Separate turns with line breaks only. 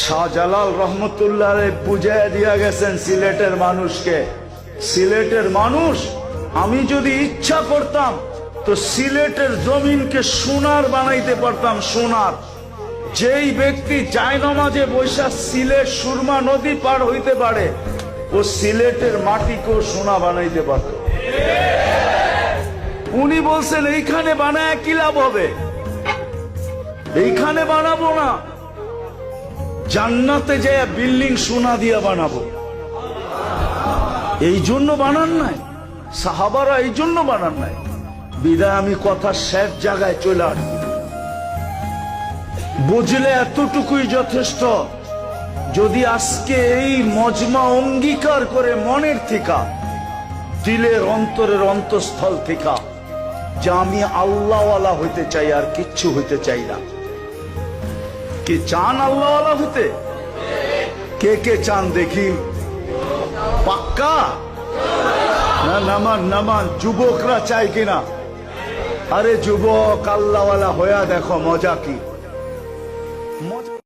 শাহজালাল রহমতুল্লাহ বুঝাইয়া দিয়া গেছেন সিলেটের মানুষকে, সিলেটের মানুষ, আমি যদি ইচ্ছা করতাম তো সিলেটের জমিনকে সোনার বানাইতে পারতাম, সোনার। যেই ব্যক্তি জায়নামাজে বৈশা সিলেট সুরমা নদী পার হইতে পারে, ও সিলেটের মাটিকেও সোনা বানাইতে পারত। উনি বলছেন এইখানে বানায় কি লাভ হবে, এইখানে বানাবো না, জান্নাতে যায় বিল্ডিং সোনা দিয়া বানাবো। এই জন্য বানান নাই সাহাবারা, এই জন্য বানান নাই। বিদায় আমি কথা শেষ জায়গায় চলে আসবো। বুঝলে এতটুকুই যথেষ্ট। যদি আজকে এই মজমা অঙ্গীকার করে মনের থেকে, দিলের অন্তরের অন্তঃস্থল থেকে, যে আমি আল্লাহওয়ালা হইতে চাই, আর কিচ্ছু হইতে চাই না। কি চান আল্লাহওয়ালা হইতে? কে কে চান দেখি? পাক্কা না? নামান নামান। যুবকরা চাই কিনা? আরে যুবক, আল্লাহওয়ালা হইয়া দেখো, মজা কি।